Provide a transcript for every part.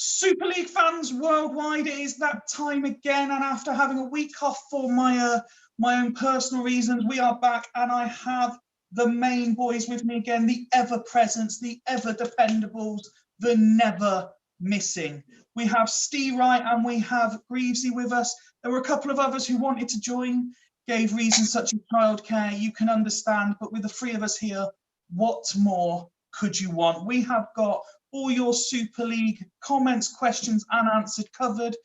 Super League fans worldwide, it is that time again, and after having a week off for my own personal reasons, we are back, and I have the main boys with me again, the ever-presents, the ever-dependables, the never-missing. We have Ste Wright and we have Greevesy with us. There were a couple of others who wanted to join, gave reasons such as childcare, you can understand, but with the three of us here, what more could you want? We have got all your Super League comments, questions and answers covered.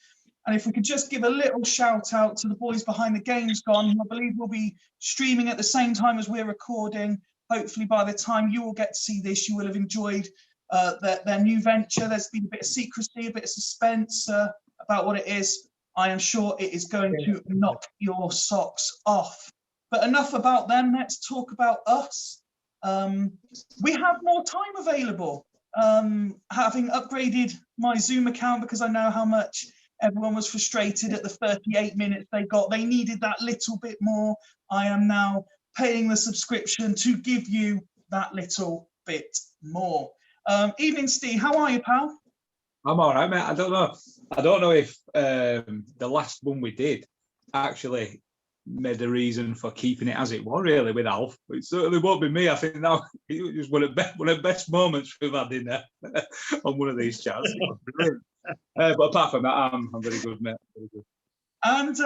And if we could just give a little shout out to the boys behind the Games Gone, who I believe will be streaming at the same time as we're recording. Hopefully by the time you will get to see this, you will have enjoyed their new venture. There's been a bit of secrecy, a bit of suspense about what it is. I am sure it is going to knock your socks off. But enough about them, let's talk about us. We have more time available. Having upgraded my Zoom account because I know how much everyone was frustrated at the 38 minutes they got. They needed that little bit more. I am now paying the subscription to give you that little bit more. Evening, Steve. How are you, pal? I'm all right, mate. I don't know if the last one we did actually made a reason for keeping it as it was, really, with Alf. It certainly won't be me. I think now it was one of the best moments we've had in there on one of these chats. But apart from that, I'm very good, mate. Very good. And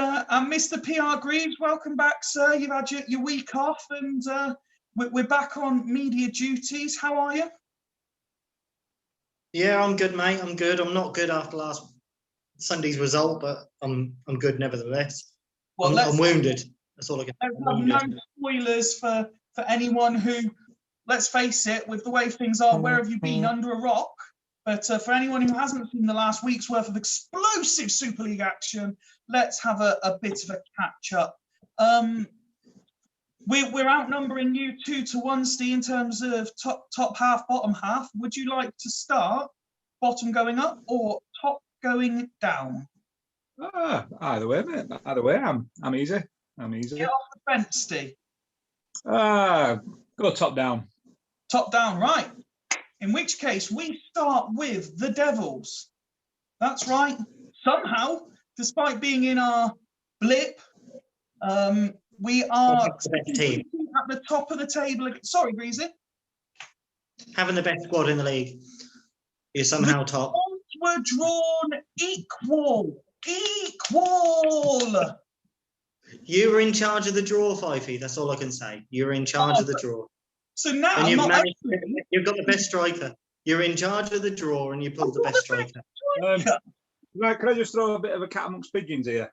Mr. PR Greaves, welcome back, sir. You've had your week off, and we're back on media duties. How are you? Yeah, I'm good, mate. I'm good. I'm not good after last Sunday's result, but I'm good nevertheless. Well, I'm wounded. That's all I can. No spoilers for anyone who, let's face it, with the way things are, where have you been? Under a rock? But for anyone who hasn't seen the last week's worth of explosive Super League action, let's have a bit of a catch up. We're outnumbering you 2-1, Steve, in terms of top half, bottom half. Would you like to start bottom going up or top going down? Either way, mate. Either way, I'm easy. I'm easy. Get off the fence, Steve. Go top down. Top down, right. In which case, we start with the Devils. That's right. Somehow, despite being in our blip, we are at the top of the table. Sorry, Greasy. Having the best squad in the league is somehow top. We're drawn equal. You were in charge of the draw, Fifey. That's all I can say. You were in charge of the draw. So now and you've got the best striker. You're in charge of the draw, and you pulled the best striker. Right, can I just throw a bit of a cat amongst pigeons here?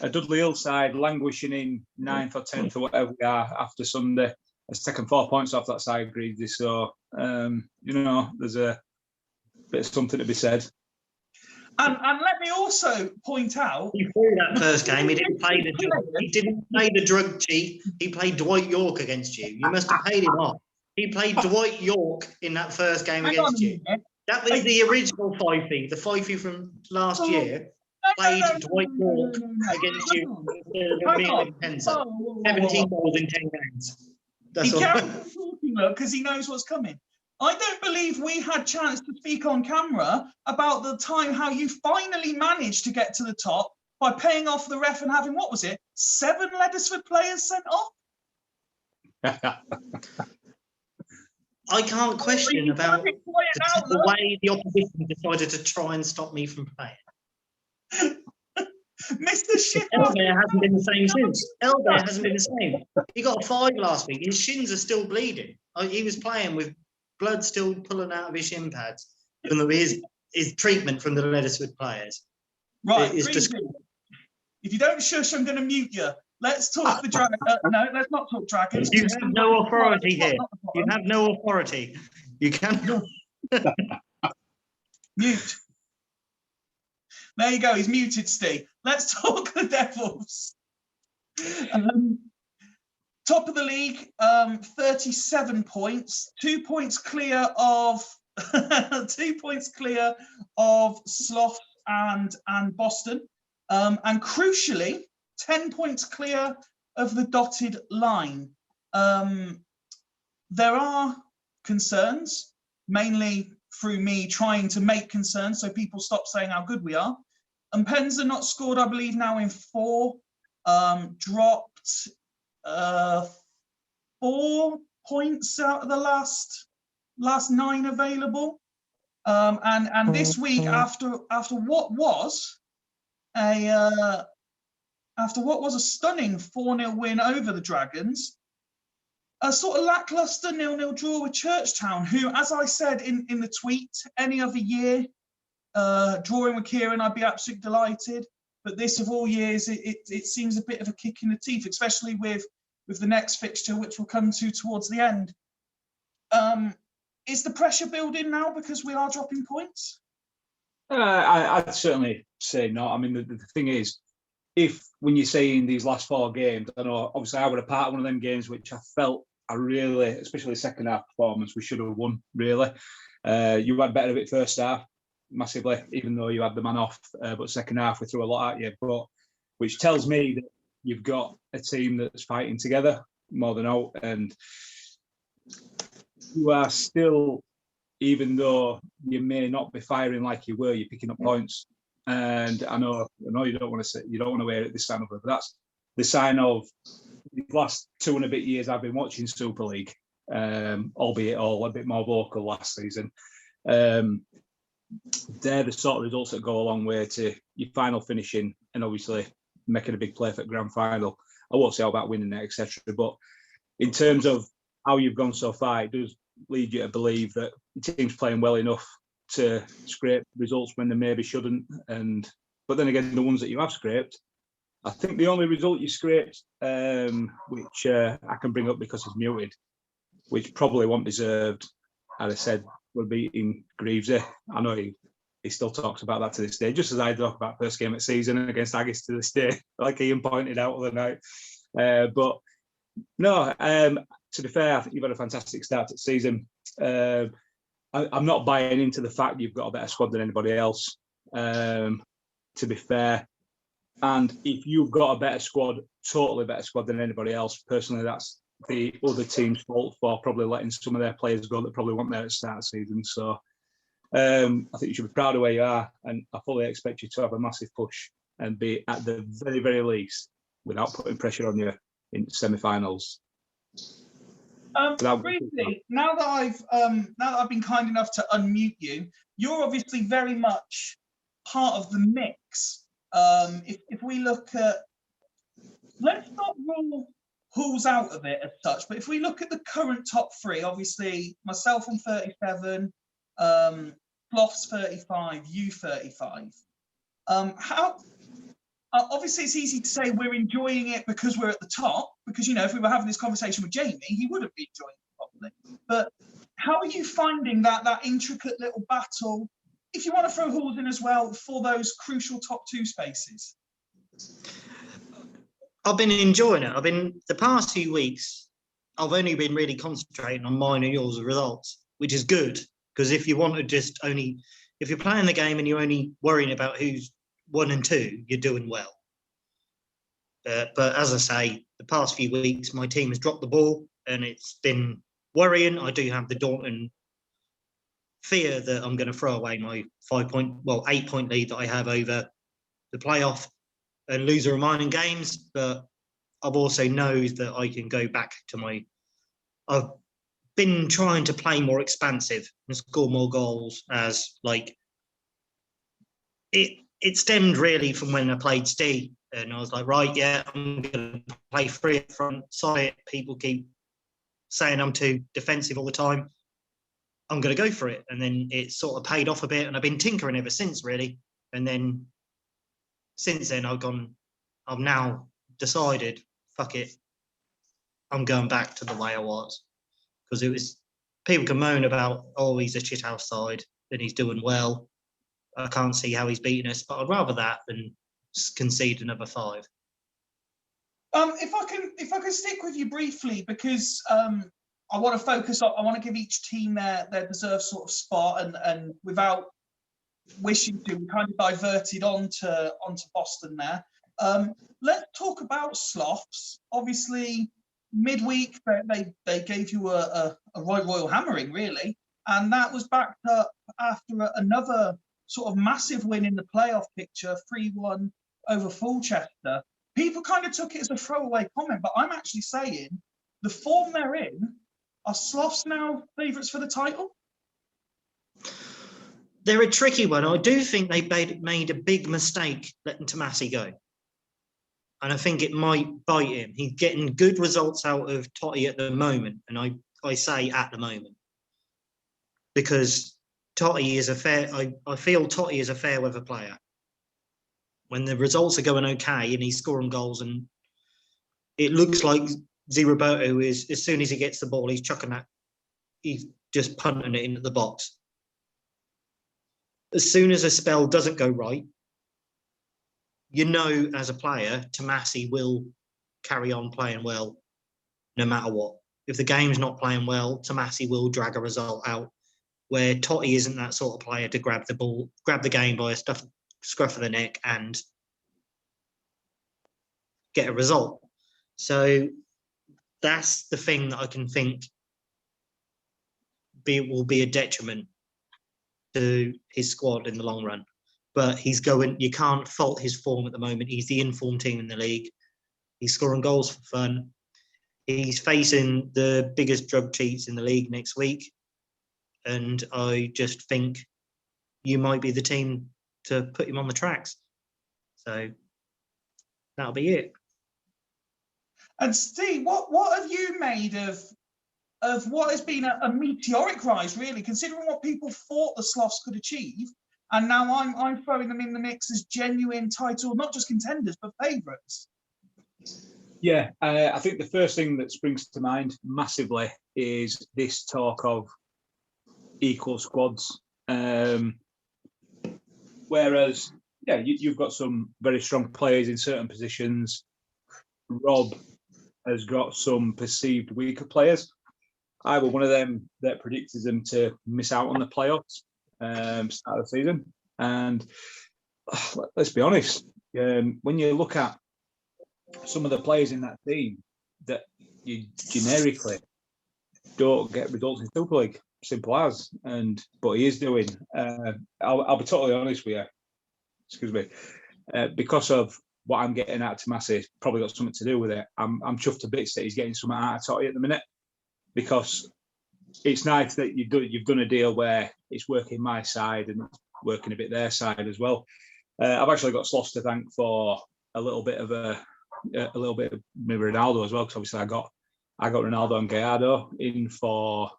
A Dudley Hill side languishing in 9th or 10th or whatever we are after Sunday. It's taken 4 points off that side, Greedy. So, there's a bit of something to be said. And let me also point out, he threw that first game. He didn't play the drug cheat. He played Dwight York against you. You must have paid him off. He played Dwight York in that first game against you. That was the original Fifey. The Fifey from last year played Dwight York against you. 17 goals in 10 games. That's all. He carries on talking, look, because he knows what's coming. I don't believe we had chance to speak on camera about the time how you finally managed to get to the top by paying off the ref and having, 7 Leddersford players sent off? I can't question about the way the opposition decided to try and stop me from playing. Mr. Shit. Elder hasn't been the same since. Elder hasn't been the same. He got a 5 last week. His shins are still bleeding. He was playing with blood still pulling out of his shin pads, even though his treatment from the Leddersford players. Right, if you don't shush, I'm going to mute you. Let's talk the dragon. No, let's not talk dragons. You have no authority here. You have no authority. You can't. Mute. There you go. He's muted, Steve. Let's talk the Devils. Top of the league, 37 points, 2 points clear of 2 points clear of Slough and Boston, and crucially, 10 points clear of the dotted line. There are concerns, mainly through me trying to make concerns so people stop saying how good we are. And Pens are not scored, I believe, now in 4, dropped 4 points out of the last 9 available. And this week, after what was a stunning 4-0 win over the Dragons, a sort of lackluster 0-0 draw with Churchtown, who, as I said in the tweet, any other year, drawing with Kieran, I'd be absolutely delighted. But this, of all years, it seems a bit of a kick in the teeth, especially with the next fixture, which we'll come to towards the end. Is the pressure building now because we are dropping points? I'd certainly say not. I mean, the thing is, if when you're saying these last 4 games, I know obviously I was a part of one of them games which I felt I really, especially the second half performance, we should have won, really. You had better of it first half, massively, even though you had the man off, but second half we threw a lot at you, but which tells me that you've got a team that's fighting together more than out, and you are still, even though you may not be firing like you were, you're picking up points. And I know you don't want to wear it this time of it, but that's the sign of the last 2 and a bit years I've been watching Super League, albeit all a bit more vocal last season. They're the sort of results that go a long way to your final finishing and obviously making a big play for the grand final. I won't say about winning it, etc. But in terms of how you've gone so far, it does lead you to believe that your team's playing well enough to scrape results when they maybe shouldn't. But then again, the ones that you have scraped, I think the only result you scraped, which I can bring up because it's muted, which probably wasn't deserved, as I said, we're beating Greevesy. I know he still talks about that to this day, just as I talk about first game of the season against Aggies to this day, like Ian pointed out the other night. But no, to be fair, I think you've had a fantastic start to the season. I'm not buying into the fact you've got a better squad than anybody else, to be fair. And if you've got a better squad, totally better squad than anybody else, personally, that's the other team's fault for probably letting some of their players go that probably weren't there at the start of the season. So I think you should be proud of where you are, and I fully expect you to have a massive push and be at the very, very least, without putting pressure on you, in semi-finals. Briefly, now that I've been kind enough to unmute you, you're obviously very much part of the mix. If we look at, let's not rule Hull's out of it as such, but if we look at the current top 3, obviously myself on 37, Floff's 35, you 35. Obviously, it's easy to say we're enjoying it because we're at the top, because, if we were having this conversation with Jamie, he wouldn't be enjoying it properly. But how are you finding that intricate little battle, if you want to throw Halls in as well, for those crucial top 2 spaces? I've been enjoying it. The past few weeks, I've only been really concentrating on mine and yours results, which is good, because if you want to if you're playing the game and you're only worrying about who's 1 and 2, you're doing well. But as I say, the past few weeks, my team has dropped the ball and it's been worrying. I do have the daunting fear that I'm going to throw away my 8-point lead that I have over the playoff and lose the remaining games. But I've also knows that I can go back to I've been trying to play more expansive and score more goals, as it stemmed really from when I played Ste, and I was like, right, yeah, I'm going to play 3 up front. Sorry, people keep saying I'm too defensive all the time. I'm going to go for it. And then it sort of paid off a bit, and I've been tinkering ever since, really. And then since then, I've now decided, fuck it, I'm going back to the way I was. Because people can moan about, oh, he's a shithouse side, and he's doing well. I can't see how he's beating us, but I'd rather that than concede another 5. If I can stick with you briefly, because I want to focus on, I want to give each team their deserved sort of spot, and without wishing to, we kind of diverted onto Boston there. Let's talk about Sloths. Obviously, midweek they gave you a royal hammering, really, And that was backed up after another sort of massive win in the playoff picture, 3-1 over Fulchester. People kind of took it as a throwaway comment, but I'm actually saying the form they're in, are Sloths now favourites for the title? They're a tricky one. I do think they made a big mistake letting Tomasi go. And I think it might bite him. He's getting good results out of Totti at the moment. And I say at the moment. Because Totti is I feel Totti is a fair weather player. When the results are going okay and he's scoring goals, and it looks like Roberto is, as soon as he gets the ball, he's chucking that, he's just punting it into the box. As soon as a spell doesn't go right, you know, as a player, Tomasi will carry on playing well no matter what. If the game's not playing well, Tomasi will drag a result out, where Totti isn't that sort of player to grab the ball, grab the game by a scruff of the neck and get a result. So that's the thing that I can think will be a detriment to his squad in the long run. But you can't fault his form at the moment. He's the informed team in the league. He's scoring goals for fun. He's facing the biggest drug cheats in the league next week. And I just think you might be the team to put him on the tracks. So that'll be it. And Steve, what have you made of what has been a meteoric rise, really, considering what people thought the Sloths could achieve? And now I'm throwing them in the mix as genuine title, not just contenders, but favourites. Yeah, I think the first thing that springs to mind massively is this talk of equal squads. Whereas, yeah, you've got some very strong players in certain positions. Rob has got some perceived weaker players. I was one of them that predicted them to miss out on the playoffs start of the season. And let's be honest, when you look at some of the players in that team that you generically don't get results in Super League, simple as. But he is doing. I'll be totally honest with you. Excuse me, because of what I'm getting out of Tomasi, probably got something to do with it. I'm chuffed to bits that he's getting something out of Totti at the minute, because it's nice that you've done a deal where it's working my side and working a bit their side as well. I've actually got Sloss to thank for a little bit of my Ronaldo as well, because obviously I got Ronaldo and Gallardo in for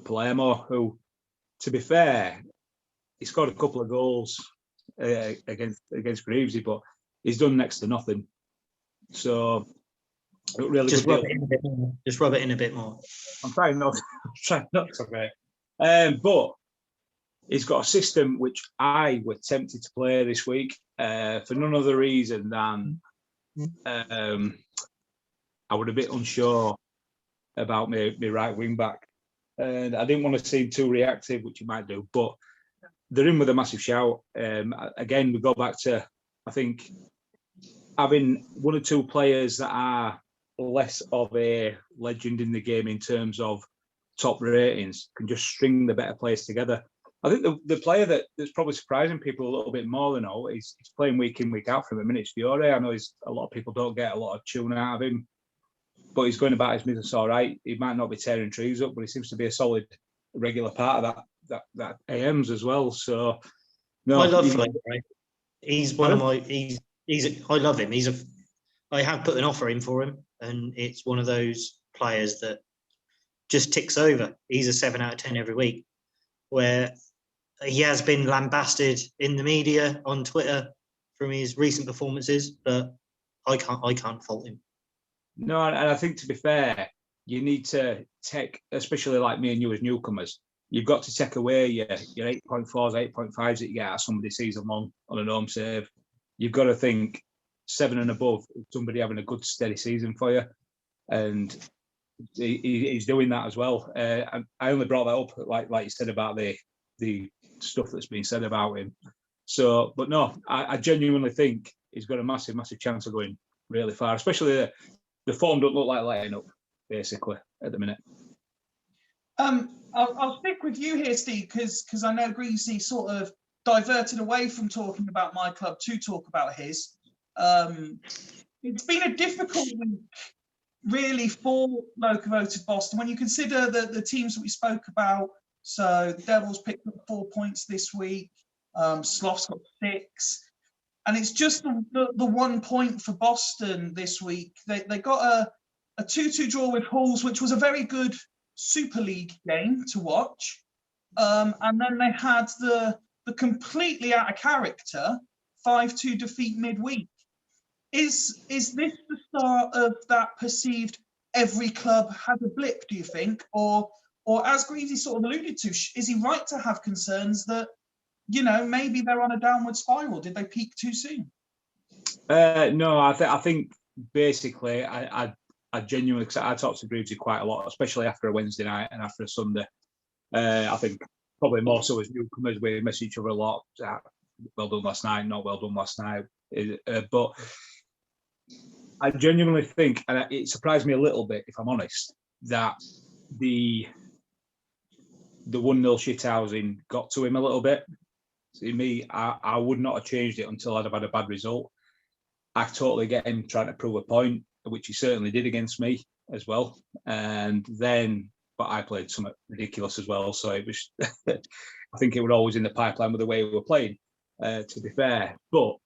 Palermo, who, to be fair, he scored a couple of goals against Greevesy, but he's done next to nothing. So really just rub it in a bit more. Just rub it in a bit more. I'm trying not to, mate. But he's got a system which I were tempted to play this week for none other reason than I would a bit unsure about my right wing back, and I didn't want to seem too reactive, which you might do. But they're in with a massive shout. Again, we go back to, I think, having one or two players that are less of a legend in the game in terms of top ratings can just string the better players together. I think the player that's probably surprising people a little bit more than all is playing week in, week out for him. It's Fiore. I know a lot of people don't get a lot of tune out of him, but he's going about his business all right. He might not be tearing trees up, but he seems to be a solid, regular part of that AMs as well. So, no, I love Fiore. He's one of my. I love him. I have put an offer in for him, and it's one of those players that just ticks over. He's a 7 out of 10 every week, where he has been lambasted in the media on Twitter from his recent performances, but I can't fault him. No, and I think, to be fair, you need to take, especially like me and you as newcomers, you've got to take away your 8.4s, 8.5s that you get out of somebody season long on an home save. You've got to think 7 and above, somebody having a good steady season for you, and he's doing that as well. I only brought that up, like you said, about the stuff that's been said about him. So, but no, I genuinely think he's got a massive, massive chance of going really far, especially the form don't look like letting up, basically, at the minute. I'll stick with you here, Steve, because I know Greasy sort of diverted away from talking about my club to talk about his. It's been a difficult week, really, for locomotive Boston when you consider the teams that we spoke about. So the Devils picked up 4 points this week. Sloth's got 6. And it's just the 1 point for Boston this week. They got a 2-2 draw with Hulls, which was a very good Super League game to watch. And then they had the completely out of character 5-2 defeat midweek. Is this the start of that perceived every club has a blip, do you think? Or as Greasy sort of alluded to, is he right to have concerns that, maybe they're on a downward spiral? Did they peak too soon? No, I think basically I genuinely, because I talked to Greavesy quite a lot, especially after a Wednesday night and after a Sunday. I think probably more so as newcomers, we mess each other a lot. Well done last night, not well done last night. But I genuinely think, and it surprised me a little bit, if I'm honest, that the 1-0 shithousing got to him a little bit. See, me, I would not have changed it until I'd have had a bad result. I totally get him trying to prove a point, which he certainly did against me as well. And then, but I played something ridiculous as well. So it was, I think it was always in the pipeline with the way we were playing, to be fair. But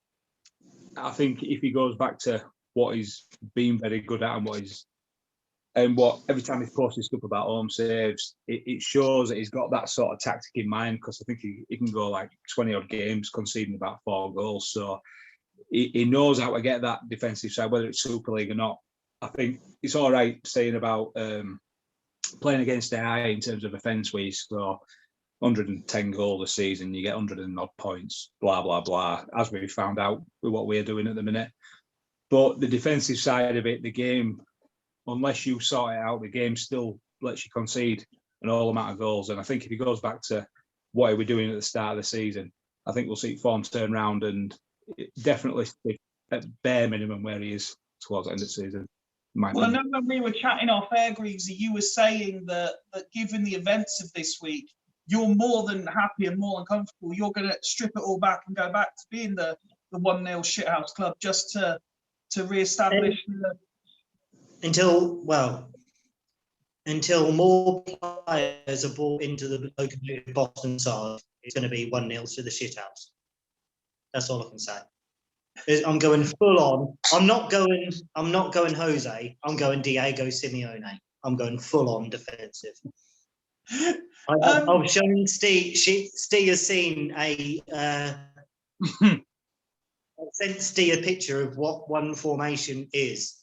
I think if he goes back to what he's been very good at and what every time he's posted stuff about home saves, it shows that he's got that sort of tactic in mind, because I think he can go like 20 odd games conceding about 4 goals. So he knows how to get that defensive side, whether it's Super League or not. I think it's all right saying about playing against AI in terms of offence, where you score 110 goals a season, you get 100 and odd points, blah, blah, blah, as we found out with what we're doing at the minute. But the defensive side of it, the game, unless you sort it out, the game still lets you concede an all amount of goals. And I think if he goes back to what he was doing at the start of the season, I think we'll see form turn around and definitely at bare minimum where he is towards the end of the season. Well, I know when we were chatting off air, Greavesy, you were saying that given the events of this week, you're more than happy and more than comfortable. You're going to strip it all back and go back to being the 1-0 shithouse club just to re-establish until more players are brought into the locomotive Boston side. It's going to be 1-0 to the shithouse. That's all I can say. I'm going full on. I'm not going Jose. I'm going Diego Simeone. I'm going full on defensive. I've shown Steve. Steve has seen I sent Steve a picture of what one formation is.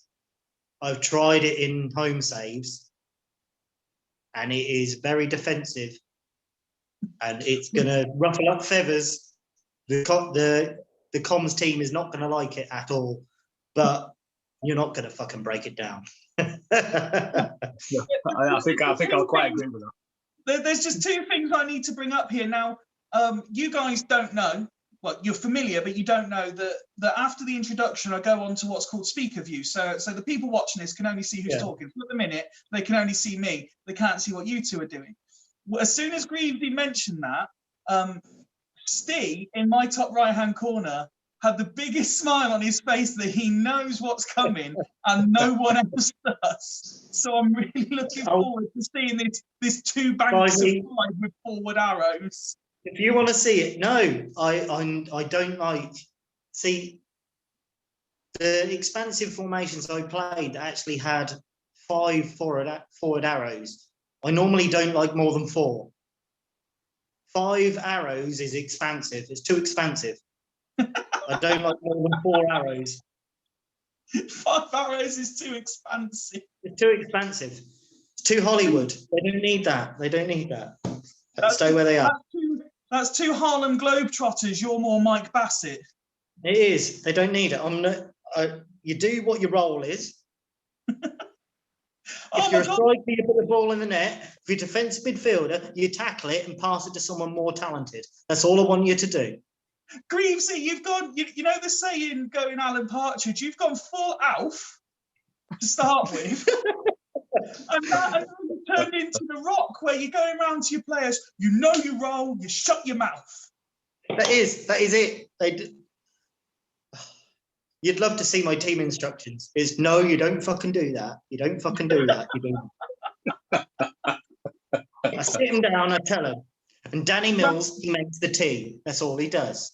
I've tried it in home saves, and it is very defensive, and it's going to ruffle up feathers. The comms team is not going to like it at all, but you're not going to fucking break it down. I think I'll quite agree with that. There's just 2 things I need to bring up here. Now, you guys don't know, well, you're familiar, but you don't know that after the introduction, I go on to what's called speaker view. So the people watching this can only see who's talking. So at the minute, they can only see me. They can't see what you two are doing. As soon as Greavesy mentioned that, Steve, in my top right-hand corner, had the biggest smile on his face that he knows what's coming and no one else does. So I'm really looking forward to seeing this 2 banks of 5 with forward arrows. If you want to see it, no, I don't like. See, the expansive formations I played actually had 5 forward arrows. I normally don't like more than 4. 5 arrows is expansive. It's too expansive. I don't like more than 4 arrows. 5 arrows is too expansive. It's too expansive. It's too Hollywood. They don't need that. They don't need that. Stay where they are. That's 2 Harlem Globetrotters. You're more Mike Bassett. It is. They don't need it. You do what your role is. If you're a striker, you put the ball in the net. If you're a defensive midfielder, you tackle it and pass it to someone more talented. That's all I want you to do. Greavesy, you've gone, you know the saying, going Alan Partridge, you've gone full Alf to start with. and that turned into The Rock, where you're going around to your players, you know you roll, you shut your mouth. That is it. You'd love to see my team instructions. Is no, you don't fucking do that. You don't fucking do that. You don't. I sit him down, I tell him. And Danny Mills, he makes the tea. That's all he does.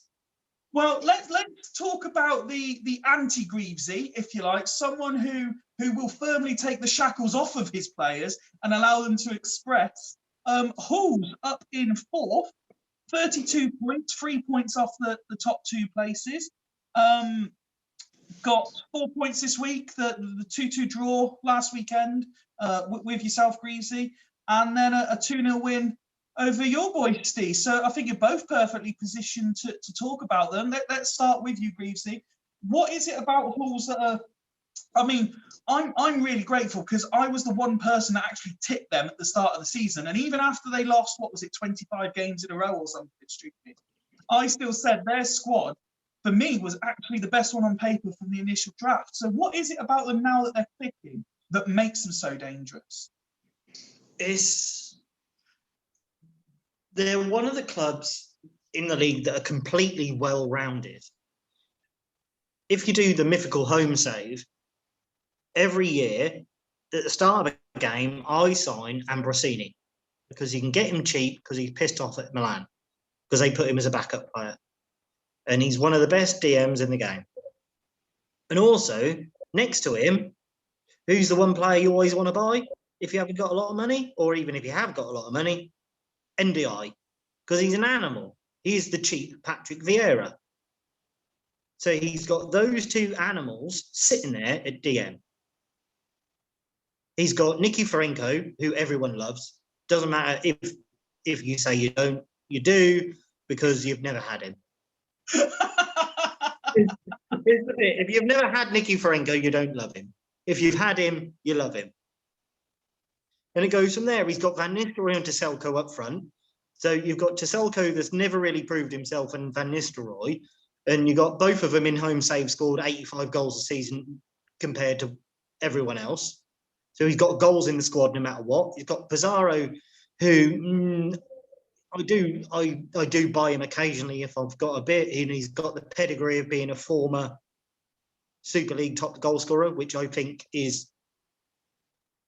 Well, let's talk about the anti-Greevesy, if you like, someone who will firmly take the shackles off of his players and allow them to express. Hull's up in fourth, 32 points, 3 points off the top two places. Got 4 points this week, the 2-2 draw last weekend with yourself, Greavesy, and then a 2-0 win over your boy, Steve. So I think you're both perfectly positioned to talk about them. Let's start with you, Greavesy. What is it about Halls that are... I mean, I'm really grateful because I was the one person that actually tipped them at the start of the season. And even after they lost, 25 games in a row or something stupid, I still said their squad, for me, was actually the best one on paper from the initial draft. So what is it about them now that they're clicking that makes them so dangerous? They're one of the clubs in the league that are completely well-rounded. If you do the mythical home save, every year, at the start of a game, I sign Ambrosini because you can get him cheap because he's pissed off at Milan because they put him as a backup player. And he's one of the best DMs in the game. And also, next to him, who's the one player you always want to buy if you haven't got a lot of money, or even if you have got a lot of money? NDI, because he's an animal. He's the cheap Patrick Vieira. So he's got those two animals sitting there at DM. He's got Nicky Forenko, who everyone loves. Doesn't matter if you say you don't, you do, because you've never had him. If you've never had Nicky Forenko, you don't love him. If you've had him, you love him. And it goes from there. He's got Van Nistelrooy and Teselko up front. So you've got Teselko that's never really proved himself, and Van Nistelrooy. And you got both of them in home save, scored 85 goals a season compared to everyone else. So he's got goals in the squad no matter what. He's got Pizarro, who I do buy him occasionally if I've got a bit. And he's got the pedigree of being a former Super League top goal scorer, which I think is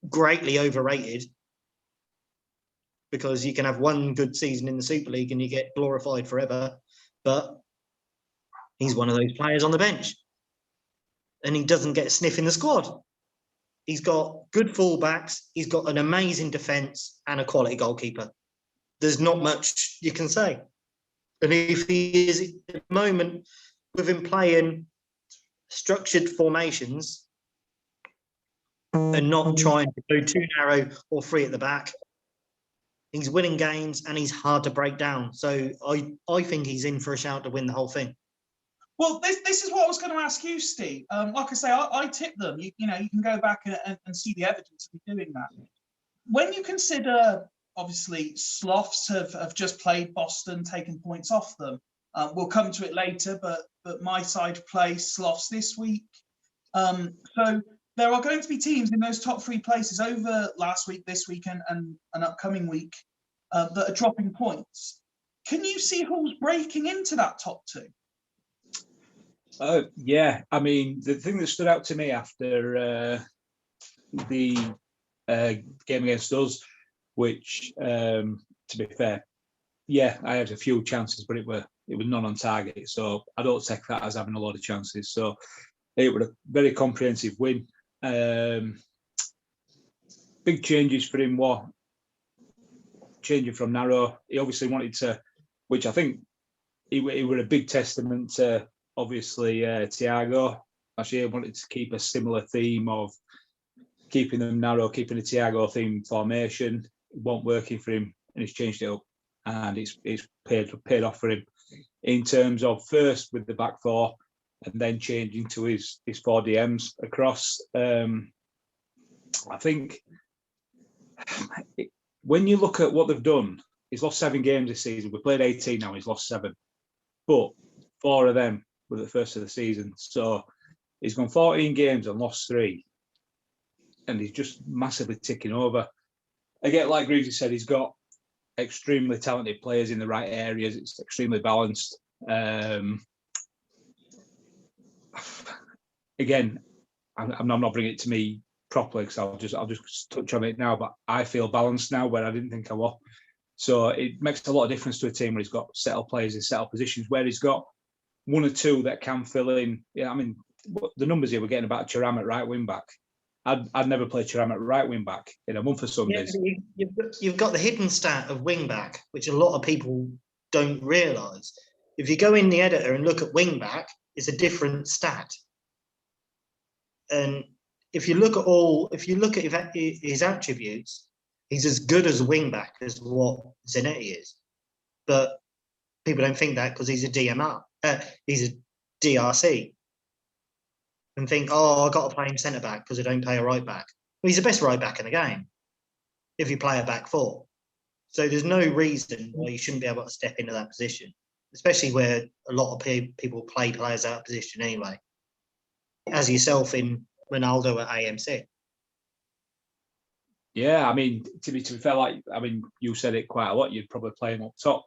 greatly overrated, because you can have one good season in the Super League and you get glorified forever. But he's one of those players on the bench and he doesn't get a sniff in the squad. He's got good fullbacks, he's got an amazing defence and a quality goalkeeper. There's not much you can say. And if he is at the moment with him playing structured formations and not trying to go too narrow or free at the back, he's winning games and he's hard to break down. So I think he's in for a shout to win the whole thing. Well, this is what I was going to ask you, Steve. Like I say, I tipped them. You can go back and see the evidence of me doing that. When you consider, obviously, Sloths have just played Boston, taken points off them. We'll come to it later, but my side play Sloths this week. So there are going to be teams in those top three places over last week, this week, and an upcoming week that are dropping points. Can you see Hull's breaking into that top two? Yeah, I mean, the thing that stood out to me after the game against us, which, to be fair, yeah, I had a few chances, but it was none on target. So I don't take that as having a lot of chances. So it was a very comprehensive win. Big changes for him were changing from narrow. He obviously wanted to, which I think he were a big testament to, obviously, Thiago. Last year wanted to keep a similar theme of keeping them narrow, keeping a Thiago theme formation. It wasn't working for him, and he's changed it up, and it's paid off for him in terms of first with the back four, and then changing to his 4 DMs across. I think when you look at what they've done, he's lost 7 games this season. We played 18 now, he's lost 7, but 4 of them were the first of the season. So he's gone 14 games and lost 3, and he's just massively ticking over. again, like Greavesy said, he's got extremely talented players in the right areas. It's extremely balanced. Again, I'm not bringing it to me properly because I'll just touch on it now. But I feel balanced now where I didn't think I was. So it makes a lot of difference to a team where he's got settled players in settled positions, where he's got one or two that can fill in. Yeah, I mean, the numbers here we're getting about Thuram at right wing back. I'd never play Thuram at right wing back in a month or Sundays. Yeah, you've got the hidden stat of wing back, which a lot of people don't realise. If you go in the editor and look at wing back, it's a different stat. And if you look at his attributes, he's as good as a wing back as what Zanetti is. But people don't think that because he's a DMR. He's a DRC. And think, oh, I've got to play him centre back because I don't play a right back. Well, he's the best right back in the game if you play a back four. So there's no reason why you shouldn't be able to step into that position, especially where a lot of people play players out of position anyway. As yourself in Ronaldo at AMC. Yeah, I mean, to be fair, you said it quite a lot. You'd probably play him up top.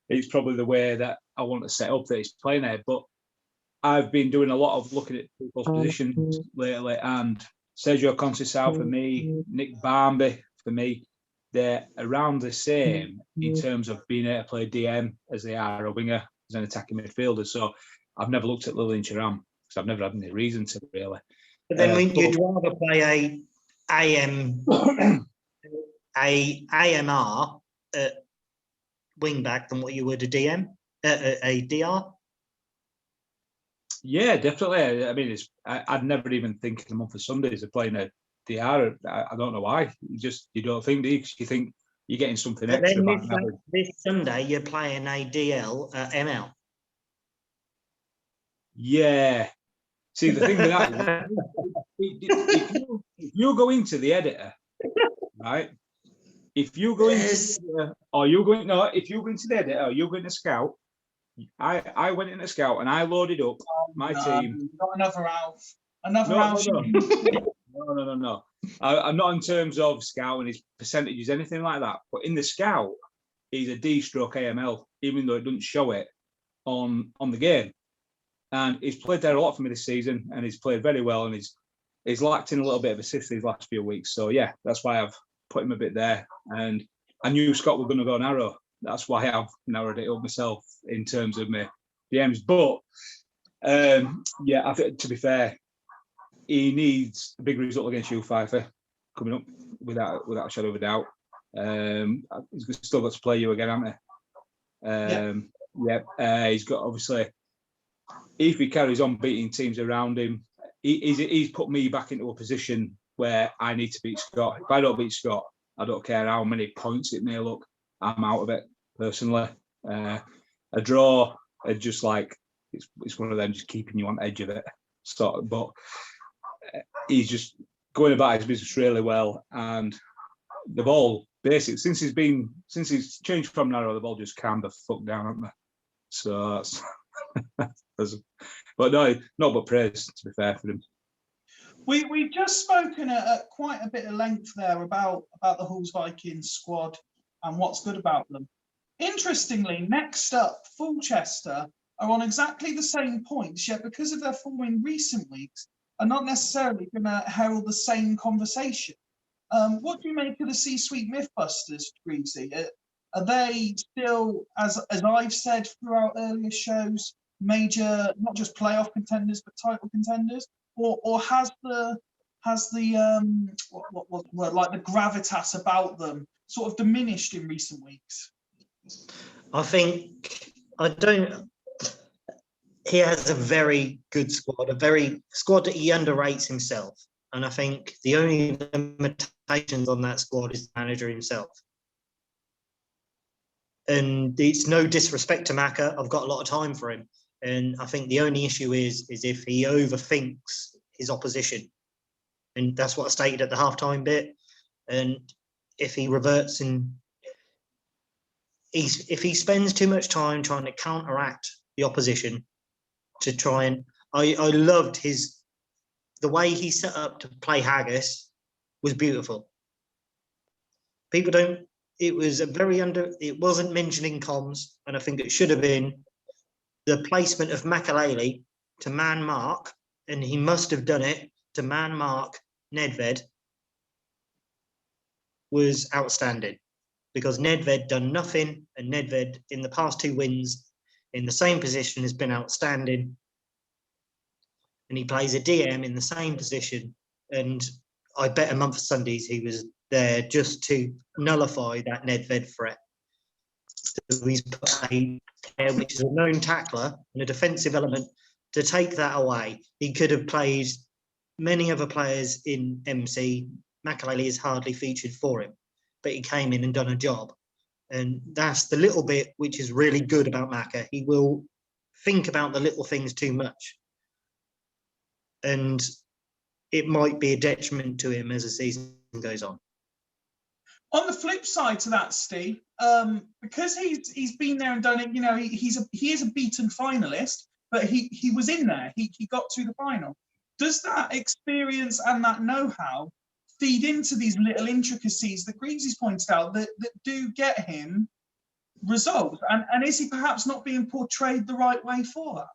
It's probably the way that I want to set up that he's playing there. But I've been doing a lot of looking at people's positions lately, and Sergio Conceição for me, Nick Barmby for me, they're around the same in terms of being able to play DM as they are a winger as an attacking midfielder. So I've never looked at Lilian Thuram because I've never had any reason to really. But then you'd rather play AMR at wing back than what you would a DR. Yeah, definitely. I mean, I'd never even think in the month of Sundays of playing a DR. I don't know why. You don't think, do you? Because you think you're getting something but extra then back. This Sunday, you're playing a DL at ML. Yeah. See, the thing with that, if you go into the editor, right? If you go into if you go into the editor or you go into Scout, I went into Scout and I loaded up my team. Not another Alf. Another Alf. No. I'm not in terms of Scout and his percentages, anything like that. But in the Scout, he's a D-stroke AML, even though it doesn't show it on the game. And he's played there a lot for me this season, and he's played very well, and he's lacked in a little bit of assist these last few weeks. So yeah, that's why I've put him a bit there. And I knew Scott was going to go narrow. That's why I've narrowed it up myself in terms of my DMs. But yeah, I think to be fair, he needs a big result against you, Pfeiffer, coming up without a shadow of a doubt. He's still got to play you again, hasn't he? He's got obviously. If he carries on beating teams around him, he's put me back into a position where I need to beat Scott. If I don't beat Scott, I don't care how many points it may look, I'm out of it personally. A draw, just like it's one of them just keeping you on edge of it. But he's just going about his business really well, and the ball basically since he's changed from narrow, the ball just calmed the fuck down, hasn't it? So that's. But no, not but praise, to be fair for him. We've just spoken at quite a bit of length there about the Hulls Vikings squad and what's good about them. Interestingly, next up, Fulchester are on exactly the same points, yet because of their form in recent weeks, are not necessarily going to herald the same conversation. What do you make of the C-suite Mythbusters, Greavesy? Are they still, as I've said throughout earlier shows, major, not just playoff contenders, but title contenders? Or has the like the gravitas about them sort of diminished in recent weeks? He has a very good squad, a very squad that he underrates himself. And I think the only limitations on that squad is the manager himself. And it's no disrespect to Maka. I've got a lot of time for him. And I think the only issue is if he overthinks his opposition. And that's what I stated at the halftime bit. And if he reverts and if he spends too much time trying to counteract the opposition to try and I loved the way he set up to play Haggis was beautiful. People don't. It was a very It wasn't mentioned in comms, and I think it should have been the placement of Makaleli to man mark, and he must have done it to man mark Nedved. Was outstanding because Nedved done nothing, and Nedved in the past 2 wins in the same position has been outstanding. And he plays a DM in the same position, and I bet a month of Sundays he was there just to nullify that Nedved threat. So he's put a player which is a known tackler and a defensive element to take that away. He could have played many other players in MC. Makaleli is hardly featured for him, but he came in and done a job. And that's the little bit which is really good about Maka. He will think about the little things too much. And it might be a detriment to him as the season goes on. On the flip side to that, Steve, because he's been there and done it, you know, he is a beaten finalist, but he was in there. He got to the final. Does that experience and that know-how feed into these little intricacies that Greavesy's pointed out that do get him results? And is he perhaps not being portrayed the right way for that?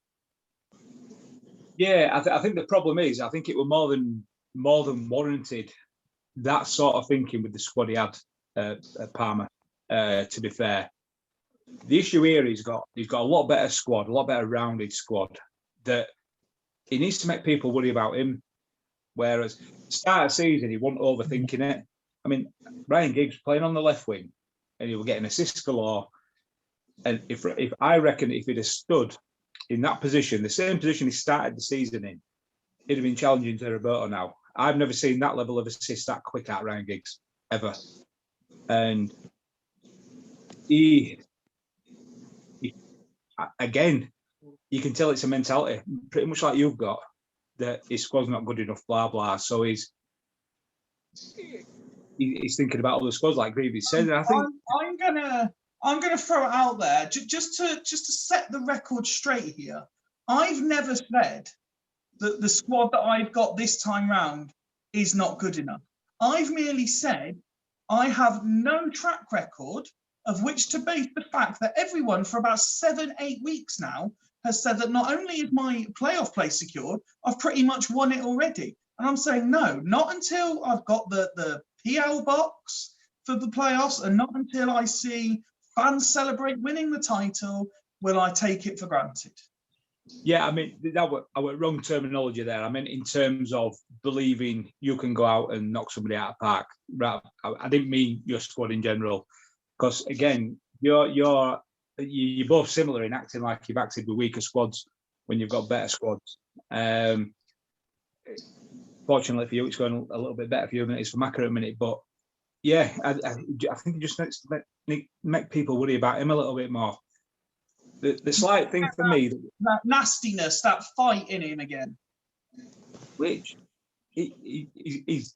Yeah, I think the problem is, I think it was more than warranted, that sort of thinking with the squad he had at Parma. To be fair, the issue here he's got a lot better squad, a lot better rounded squad. That he needs to make people worry about him. Whereas start of season, he wasn't overthinking it. I mean, Ryan Giggs playing on the left wing, and he was getting assists galore. And if I reckon if he'd have stood in that position, the same position he started the season in, he'd have been challenging to Roberto now. I've never seen that level of assist that quick at Ryan Giggs, ever. And he again, you can tell it's a mentality, pretty much like you've got, that his squad's not good enough, blah, blah. So he's thinking about other squads, like Greavy said. I think I'm gonna throw it out there just to set the record straight here. I've never said that the squad that I've got this time round is not good enough. I've merely said I have no track record of which to base the fact that everyone for about 7-8 weeks now has said that not only is my playoff place secured, I've pretty much won it already. And I'm saying no, not until I've got the PL box for the playoffs, and not until I see fans celebrate winning the title will I take it for granted. Yeah, I mean, that was wrong terminology there. I mean, in terms of believing you can go out and knock somebody out of park. I didn't mean your squad in general, because again, you're both similar in acting like you've acted with weaker squads when you've got better squads. Fortunately for you, it's going a little bit better for you than it is for Maka at the minute. But yeah, I think it just make people worry about him a little bit more. The slight thing for me, that nastiness, that fight in him again, which he's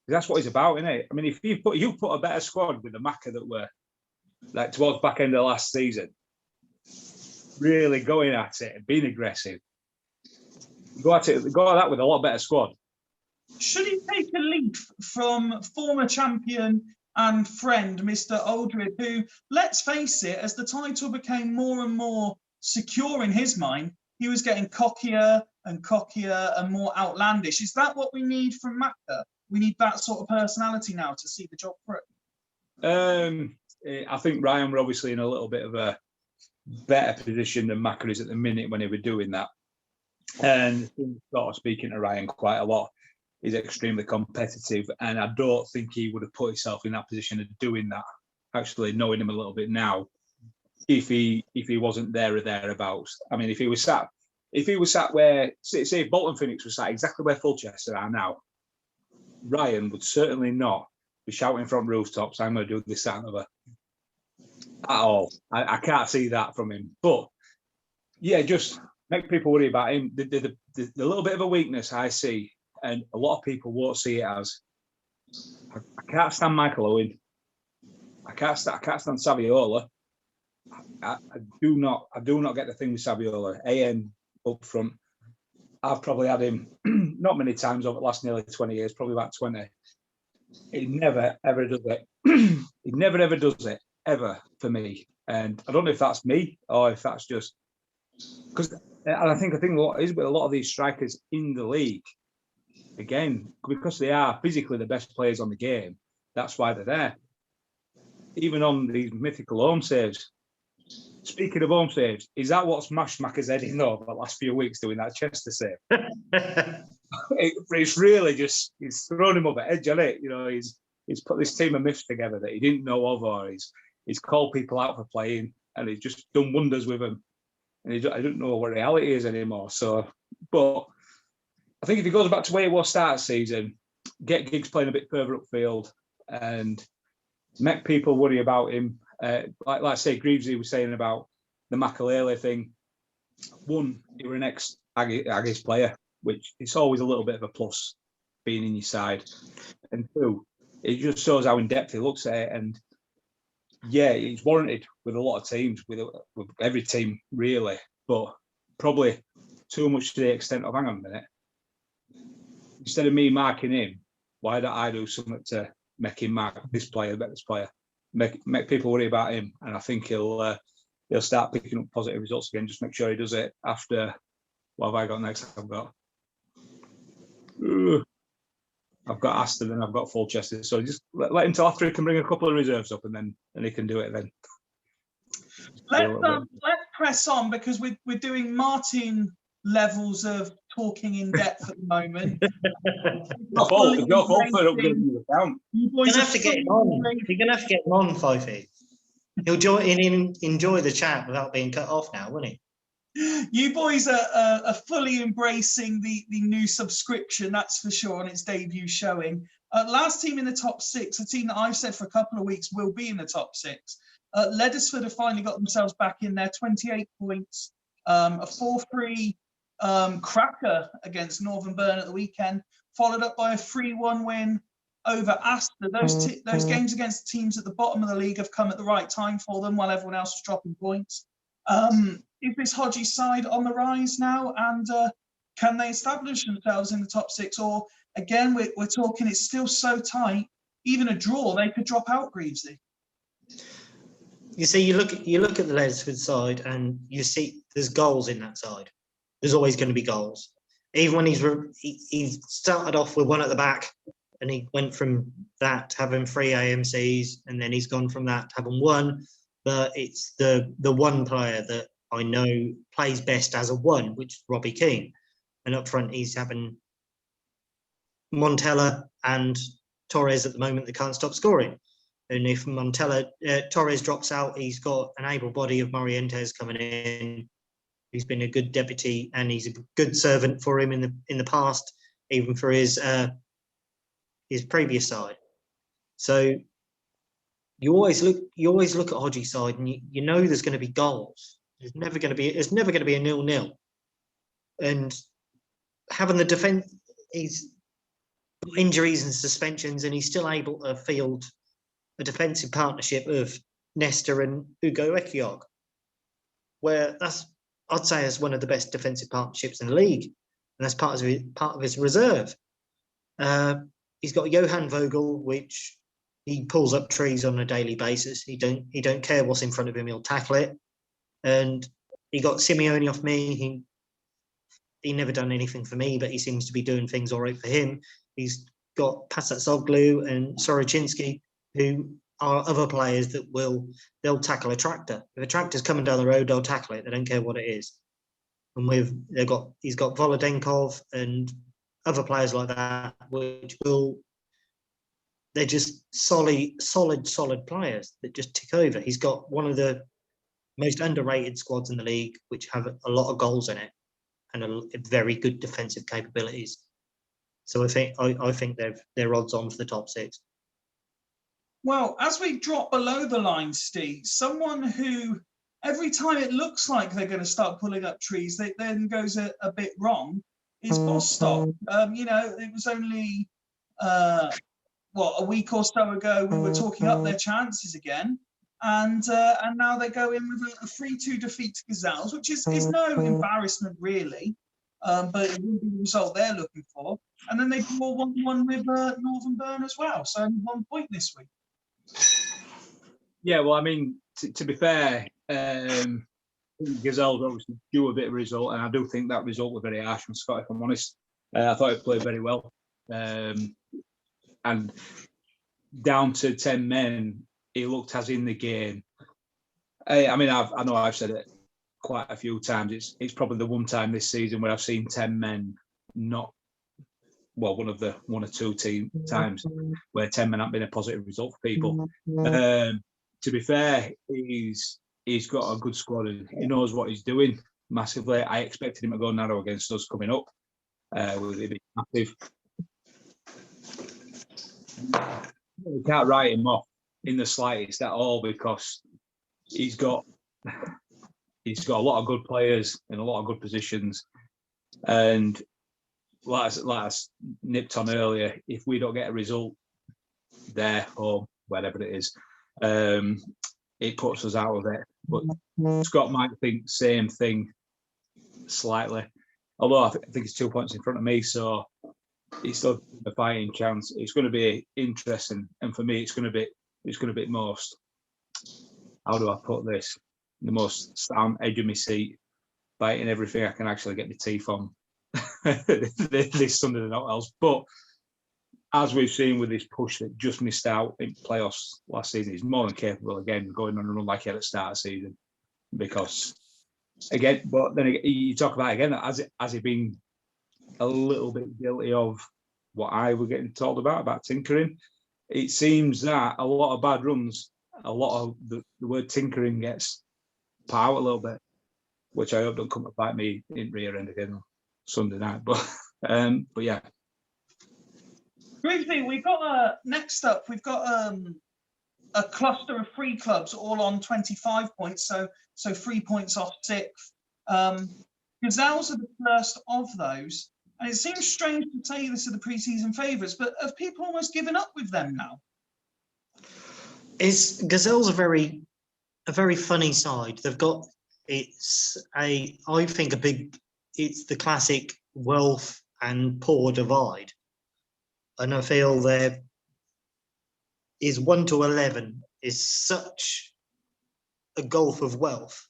that's what he's about, isn't it? I mean, if you put a better squad with the Maka that were like towards back end of last season, really going at it and being aggressive, go at that with a lot better squad. Should he take a leaf from former champion and friend, Mr. Aldred, who, let's face it, as the title became more and more secure in his mind, he was getting cockier and more outlandish. Is that what we need from Maka? We need that sort of personality now to see the job through. I think Ryan were obviously in a little bit of a better position than Maka is at the minute when he was doing that. And sort of speaking to Ryan quite a lot, he's extremely competitive, and I don't think he would have put himself in that position of doing that. Actually, knowing him a little bit now, if he wasn't there or thereabouts. I mean, if he was sat where, say if Bolton Phoenix was sat exactly where Fulchester are now, Ryan would certainly not be shouting from rooftops, "I'm going to do this, that, and other." At all. I can't see that from him. But yeah, just make people worry about him. The little bit of a weakness I see, and a lot of people won't see it as, I can't stand Michael Owen. I can't stand Saviola. I do not get the thing with Saviola. AM up front. I've probably had him not many times over the last nearly 20 years, probably about 20. He never ever does it. He never ever does it ever for me. And I don't know if that's me or if that's just because. And I think what is with a lot of these strikers in the league, again, because they are physically the best players on the game, that's why they're there. Even on these mythical home saves. Speaking of home saves, is that what's mashed Macca's head in over the last few weeks doing that Chester save? It's really just, it's thrown him over the edge, hasn't it? You know, he's put this team of myths together that he didn't know of, or he's called people out for playing, and he's just done wonders with them. And I don't know what reality is anymore. So, but I think if he goes back to where he was start of season, get Giggs playing a bit further upfield, and make people worry about him. Like I say, Greevesy was saying about the Makalele thing. One, he were an ex-Aggies player, which it's always a little bit of a plus being in your side. And two, it just shows how in depth he looks at it. And yeah, it's warranted with a lot of teams, with every team really, but probably too much to the extent of, hang on a minute, instead of me marking him, why don't I do something to make him mark this player, bet this player, make people worry about him, and I think he'll start picking up positive results again. Just make sure he does it after. What have I got next? I've got Aston and I've got Fulchester. So just let him till after he can bring a couple of reserves up, and then he can do it then. Let's press on, because we're doing Martin levels of talking in depth at the moment. Your fault for upgrading the account. You're gonna have to get him on. You're gonna have to get him on, Fifey. He'll enjoy the chat without being cut off now, won't he? You boys are fully embracing the new subscription, that's for sure, on its debut showing. Last team in the top six, a team that I've said for a couple of weeks will be in the top six. Leddersford have finally got themselves back in there, 28 points, a 4-3 cracker against Northern Burn at the weekend, followed up by a 3-1 win over Astor. Those games against teams at the bottom of the league have come at the right time for them, while everyone else was dropping points. Is this Hodgie side on the rise now, and can they establish themselves in the top six? Or again, we're talking it's still so tight, even a draw, they could drop out, Greavesy. You see, you look at the Leddersford side, and you see there's goals in that side. There's always going to be goals. Even when he started off with one at the back, and he went from that to having 3 AMCs, and then he's gone from that to having 1. But it's the one player that I know plays best as a 1, which is Robbie Keane. And up front, he's having Montella and Torres at the moment that can't stop scoring. And if Torres drops out, he's got an able body of Morientes coming in. He's been a good deputy, and he's a good servant for him in the past, even for his previous side. So you always look at Hodgie's side, and you know there's going to be goals. There's never going to be a 0-0. And having the defence, he's got injuries and suspensions, and he's still able to field a defensive partnership of Nesta and Ugo Ekiog, where I'd say is one of the best defensive partnerships in the league, and that's part of his reserve. He's got Johan Vogel, which he pulls up trees on a daily basis. He don't care what's in front of him; he'll tackle it. And he got Simeone off me. He never done anything for me, but he seems to be doing things all right for him. He's got Pasatsoglu and Soroczynski, who are other players that they'll tackle a tractor. If a tractor's coming down the road, they'll tackle it. They don't care what it is. And he's got Volodenkov and other players like that, which they're just solid players that just tick over. He's got one of the most underrated squads in the league, which have a lot of goals in it and a very good defensive capabilities. So I think they're odds on for the top 6. Well, as we drop below the line, Steve, someone who every time it looks like they're going to start pulling up trees, they then goes a bit wrong, is Bostock. It was only a week or so ago we were talking up their chances again, and now they go in with a 3-2 defeat to Gazelles, which is no embarrassment really. but it wouldn't be the result they're looking for. And then they draw 1-1 with Northern Burn as well, so only 1 point this week. Yeah, well, I mean, to be fair, Gazelles obviously drew a bit of a result, and I do think that result was very harsh from Scott, if I'm honest. I thought he played very well. And down to 10 men, he looked as in the game. I mean, I know I've said it quite a few times. It's probably the one time this season where I've seen 10 men not, well, one or two times where 10 men haven't been a positive result for people. To be fair, he's got a good squad and he knows what he's doing massively. I expected him to go narrow against us coming up. With it being massive. We can't write him off in the slightest at all because he's got a lot of good players in a lot of good positions, and like I nipped on earlier, if we don't get a result there or wherever it is, it puts us out of it. But Scott might think same thing slightly, although I think it's 2 points in front of me, so he's still a fighting chance. It's going to be interesting, and for me, it's going to be most. How do I put this? The most sound edge of my seat, biting everything I can actually get my teeth on this Sunday and not else. But as we've seen with this push that just missed out in playoffs last season, he's more than capable again going on a run like he had at the start of the season. Because again, but then you talk about again, has he been a little bit guilty of what I was getting told about tinkering? It seems that a lot of bad runs, a lot of the word tinkering gets put out a little bit, which I hope don't come to bite me in rear end again on Sunday night. But yeah. Greevesy, we've got next up, we've got a cluster of 3 clubs all on 25 points, so 3 points off 6th. Gazelles are the first of those, and it seems strange to say this are the pre-season favourites, but have people almost given up with them now? Gazelles are a very funny side. They've got it's the classic wealth and poor divide, and I feel there is 1 to 11 is such a gulf of wealth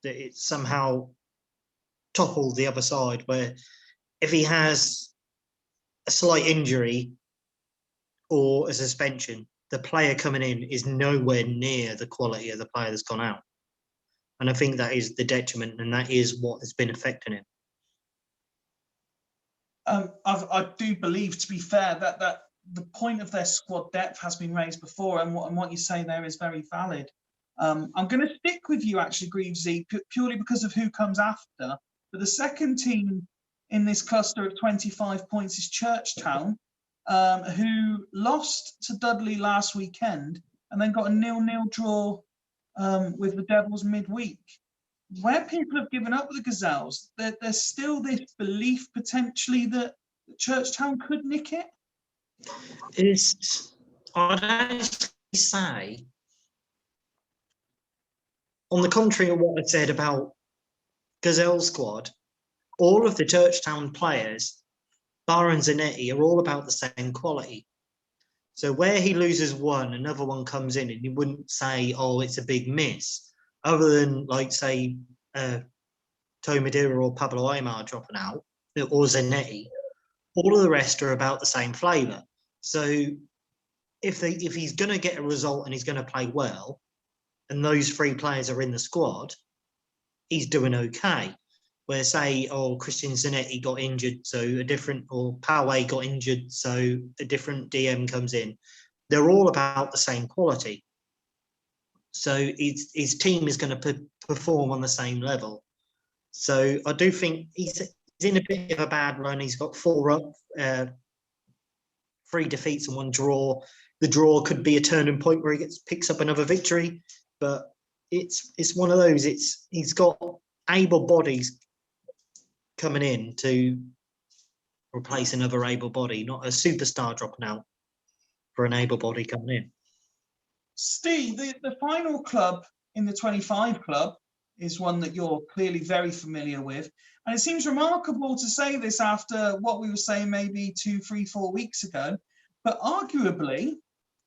that it somehow toppled the other side, where if he has a slight injury or a suspension, the player coming in is nowhere near the quality of the player that's gone out. And I think that is the detriment, and that is what has been affecting him. I do believe, to be fair, that the point of their squad depth has been raised before, and what you say there is very valid. I'm going to stick with you, actually, Greevesy, purely because of who comes after. But the second team in this cluster of 25 points is Churchtown, who lost to Dudley last weekend and then got a 0-0 draw with the Devils midweek. Where people have given up with the Gazelles, there's still this belief potentially that Churchtown could nick it? I'd actually say, on the contrary of what I said about Gazelle squad, all of the Churchtown players, bar and Zanetti, are all about the same quality. So where he loses one, another one comes in, and you wouldn't say, oh, it's a big miss, other than, like, say, Tomadira or Pablo Aymar dropping out, or Zanetti. All of the rest are about the same flavour. So if he's going to get a result and he's going to play well, and those 3 players are in the squad, he's doing okay. Where, say, Christian Zanetti got injured, or Poway got injured, so a different DM comes in. They're all about the same quality. So his team is going to perform on the same level. So I do think he's in a bit of a bad run. He's got 3 defeats and 1 draw. The draw could be a turning point where he picks up another victory, but it's one of those. He's got able bodies coming in to replace another able body, not a superstar dropping out for an able body coming in. Steve, the final club in the 25 club is one that you're clearly very familiar with. And it seems remarkable to say this after what we were saying maybe 2, 3, 4 weeks ago, but arguably,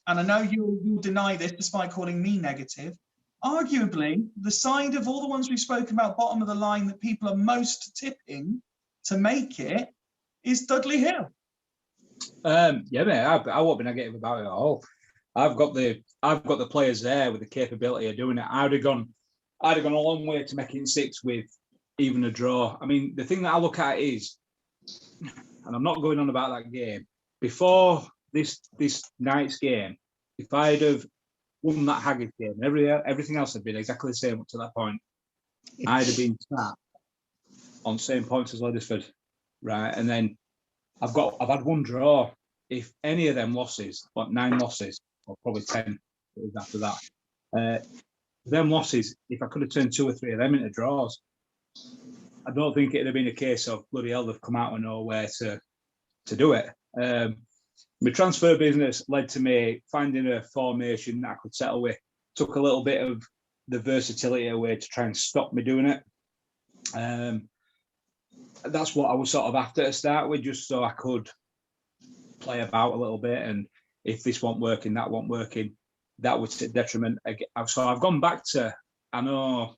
and I know you'll deny this despite calling me negative, arguably the side of all the ones we've spoken about bottom of the line that people are most tipping to make it is Dudley Hill. Yeah, mate, I won't be negative about it at all. I've got the players there with the capability of doing it. I'd have gone a long way to making 6 with even a draw. I mean, the thing that I look at is, and I'm not going on about that game, before this night's game, if I'd have won that Haggard game, everything else had been exactly the same up to that point, I'd have been sat on the same points as Leddersford, right? And then I've had 1 draw. If any of them losses, 9 losses, or probably 10 after that, them losses, if I could have turned 2 or 3 of them into draws, I don't think it'd have been a case of bloody hell they've come out of nowhere to do it. My transfer business led to me finding a formation that I could settle with. Took a little bit of the versatility away to try and stop me doing it. That's what I was sort of after to start with, just so I could play about a little bit. And if this wasn't working, that wasn't working, that was a detriment. So I've gone back to, I know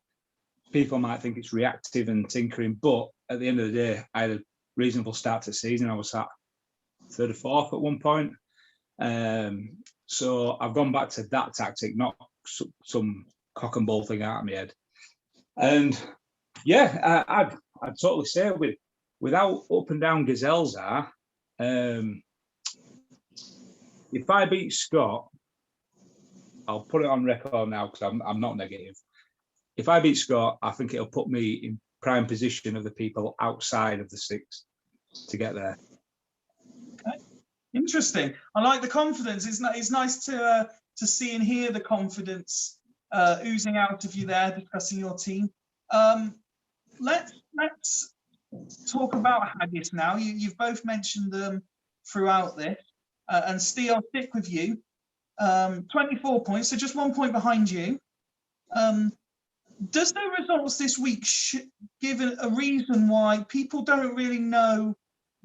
people might think it's reactive and tinkering, but at the end of the day, I had a reasonable start to the season. I was at 3rd or 4th at one point. So I've gone back to that tactic, not some cock and bull thing out of my head. And yeah, I'd totally say without up and down gazelles are, if I beat Scott, I'll put it on record now because I'm not negative. If I beat Scott, I think it'll put me in prime position of the people outside of the 6 to get there. Okay. Interesting. I like the confidence. It's nice to see and hear the confidence oozing out of you there, discussing your team. Let's talk about Haggis now. You've both mentioned them throughout this, and Ste, I'll stick with you. 24 points, so just 1 point behind you. Does the results this week give a reason why people don't really know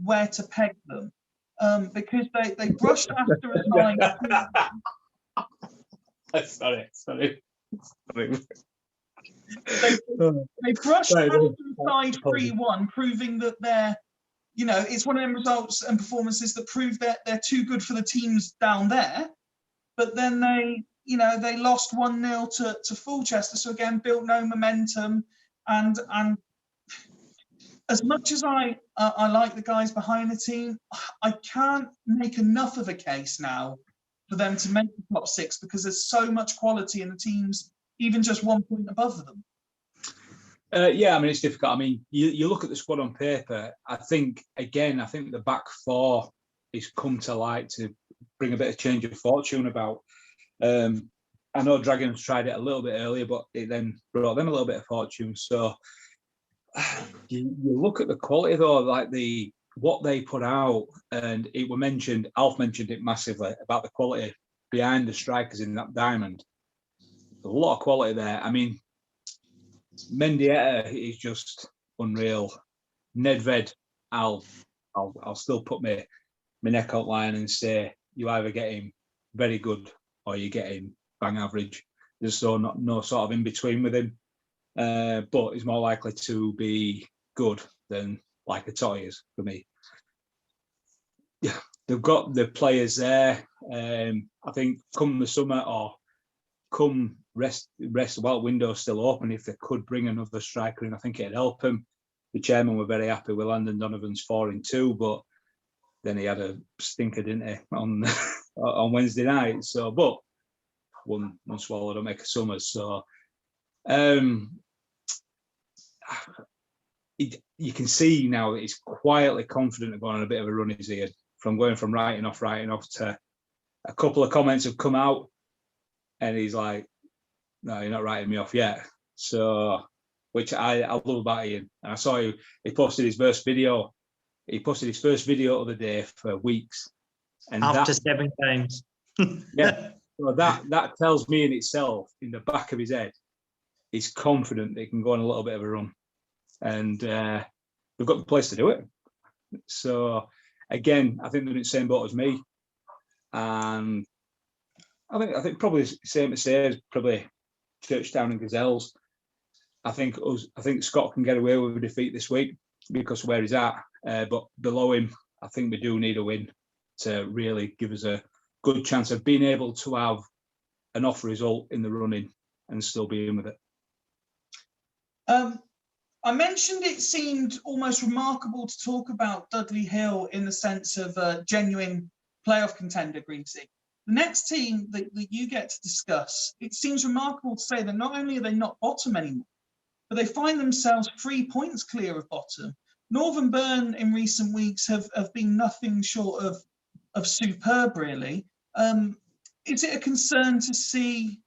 where to peg them? Because they brushed after a line. Sorry. They brushed after a side 3-1, proving that they're, it's one of them results and performances that prove that they're too good for the teams down there. But then they lost 1-0 to Fulchester, so again built no momentum. And as much as I like the guys behind the team, I can't make enough of a case now for them to make the top 6 because there's so much quality in the teams, even just 1 point above them. Yeah, I mean, it's difficult. I mean, you look at the squad on paper, I think the back 4 is come to light to bring a bit of change of fortune about. I know Dragons tried it a little bit earlier, but it then brought them a little bit of fortune. So you look at the quality though, like what they put out, and it was mentioned, Alf mentioned it massively about the quality behind the strikers in that diamond. There's a lot of quality there. I mean, Mendieta is just unreal. Nedved, I'll still put my neck out line and say you either get him very good or you get him bang average. There's no sort of in between with him. But he's more likely to be good than like a toy is for me. Yeah, they've got the players there. I think come the summer or come rest while window's still open, if they could bring another striker in, I think it'd help them. The chairman were very happy with Landon Donovan's 4-2, but then he had a stinker, didn't he, on Wednesday night. So, but one swallow don't make a summer. So, you can see now that he's quietly confident of going on a bit of a run. Is he from going from writing off to a couple of comments have come out, and he's like, "No, you're not writing me off yet." So, which I love about Ian. And I saw he posted his first video. He posted his first video of the day for weeks, and after 7 games. Yeah. So that tells me in itself, in the back of his head, is confident they can go on a little bit of a run, and they've got the place to do it. So again, I think they're in the same boat as me, and I think probably same as Ste, probably Churchtown and Gazelles. I think Scott can get away with a defeat this week because of where he's at, but below him, I think we do need a win to really give us a good chance of being able to have an off result in the running and still be in with it. I mentioned it seemed almost remarkable to talk about Dudley Hill in the sense of a genuine playoff contender, Greevesy. The next team that you get to discuss, it seems remarkable to say that not only are they not bottom anymore, but they find themselves 3 points clear of bottom. Northern Burn in recent weeks have been nothing short of superb, really. Is it a concern to see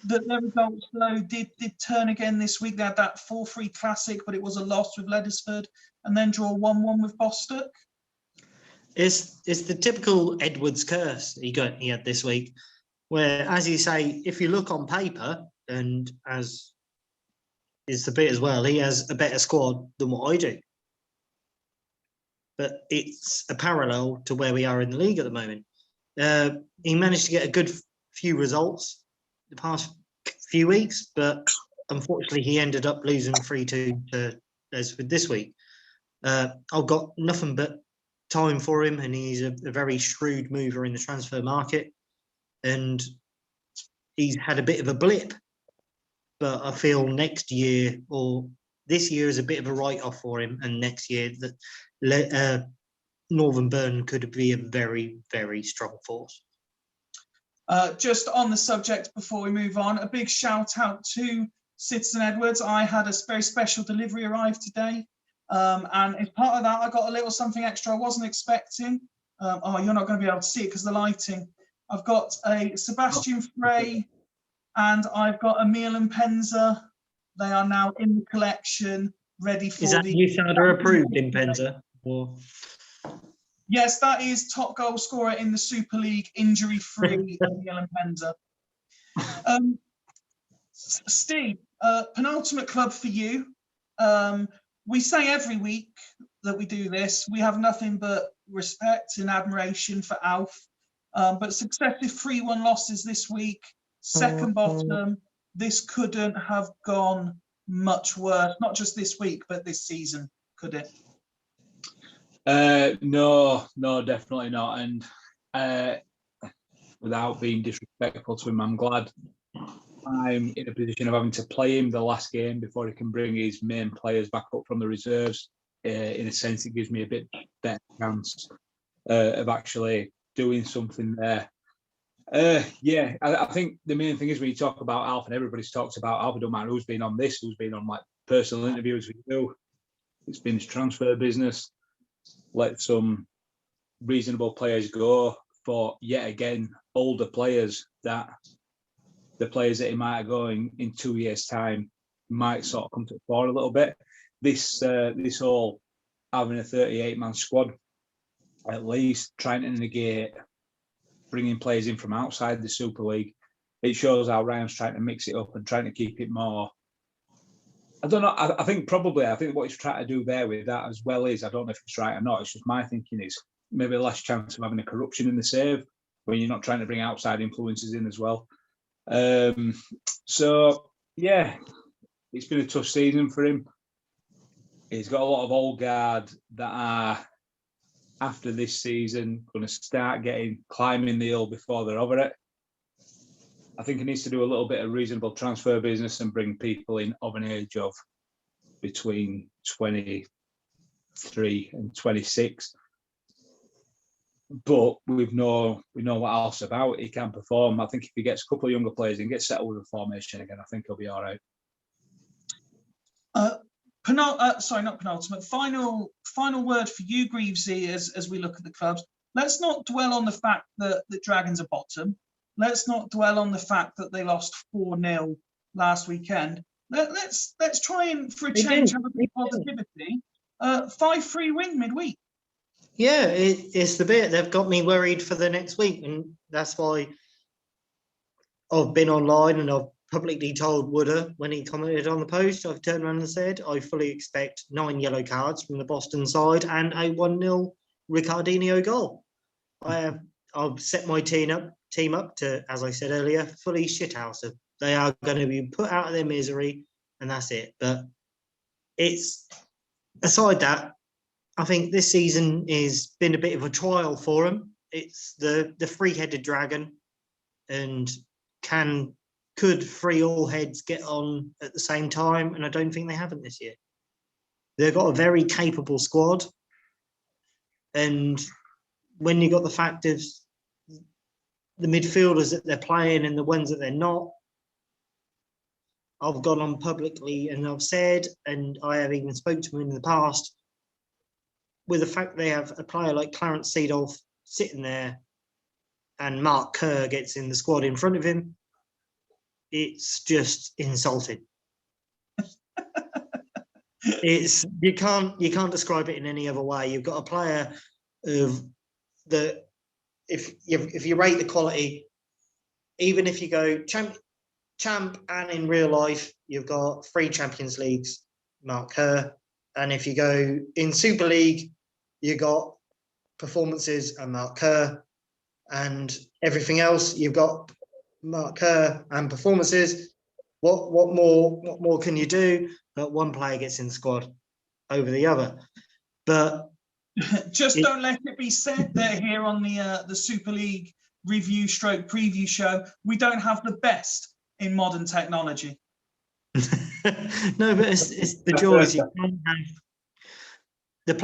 that their results, though, did turn again this week? They had that 4-3 classic, but it was a loss with Leddersford, and then draw 1-1 with Bostock. It's the typical Edwards curse he had this week, where, as you say, if you look on paper, and as is the bit as well, he has a better squad than what I do. But it's a parallel to where we are in the league at the moment. He managed to get a good few results the past few weeks, but unfortunately he ended up losing 3-2 to Leddersford this week. I've got nothing but time for him, and he's a very shrewd mover in the transfer market, and he's had a bit of a blip, but I feel next year, or this year, is a bit of a write-off for him, and next year that Northern Burn could be a very, very strong force. Just on the subject before we move on, a big shout out to Citizen Edwards. I had a very special delivery arrive today, and as part of that, I got a little something extra I wasn't expecting. You're not going to be able to see it because of the lighting. I've got a Sebastian Frey, and I've got a Miel and Penza. They are now in the collection, ready for Is that USADA approved in Penza? Or? Yes, that is top goal scorer in the Super League, injury-free Miel and Penza. Steve, penultimate club for you. We say every week that we do this, we have nothing but respect and admiration for Alf. But successive 3-1 losses this week, second bottom, this couldn't have gone much worse. Not just this week, but this season, could it? No, definitely not. And without being disrespectful to him, I'm glad I'm in a position of having to play him the last game before he can bring his main players back up from the reserves. In a sense, it gives me a bit better chance of actually doing something there. I think the main thing is when you talk about Alf, and everybody's talked about Alf, it don't matter who's been on this, who's been on like personal interviews with you. It's been his transfer business. Let some reasonable players go for, yet again, older players that the players that he might have going in 2 years' time might sort of come to the fore a little bit. This whole having a 38-man squad, at least trying to negate bringing players in from outside the Super League, it shows how Ryan's trying to mix it up and trying to keep it more. I don't know. I think what he's trying to do there with that as well is, I don't know if it's right or not, it's just my thinking is maybe less chance of having a corruption in the save when you're not trying to bring outside influences in as well. So, yeah, it's been a tough season for him. He's got a lot of old guard that are, after this season, going to start climbing the hill before they're over it. I think he needs to do a little bit of reasonable transfer business and bring people in of an age of between 23 and 26. But we know what Alf's about. He can perform. I think if he gets a couple of younger players and gets settled with the formation again, I think he'll be all right. Not penultimate. Final word for you, Greevesy, as we look at the clubs. Let's not dwell on the fact that the Dragons are bottom. Let's not dwell on the fact that they lost 4-0 last weekend. Let's try and, for a change, have a bit of positivity. 5-3 win midweek. Yeah, it's the bit they've got me worried for the next week, and that's why I've been online and I've publicly told Wooder when he commented on the post, I've turned around and said, I fully expect 9 yellow cards from the Boston side and a 1-0 Ricardinho goal. I've set my team up to, as I said earlier, fully shithouse. They are going to be put out of their misery, and that's it. But it's aside that, I think this season has been a bit of a trial for them. It's the three-headed dragon, and could three all heads get on at the same time? And I don't think they haven't this year. They've got a very capable squad, and when you got the fact of the midfielders that they're playing and the ones that they're not, I've gone on publicly and I've said, and I have even spoken to them in the past, with the fact they have a player like Clarence Seedorf sitting there and Mark Kerr gets in the squad in front of him, it's just insulting. You can't describe it in any other way. You've got a player of the if you rate the quality, even if you go champ and in real life, you've got 3 Champions Leagues, Mark Kerr, and if you go in Super League, you got performances and Mark Kerr, and everything else you've got Mark Kerr and performances. What more can you do? But one player gets in the squad over the other. But don't let it be said that here on the Super League review stroke preview show, we don't have the best in modern technology. No, but it's the joys. You can't have the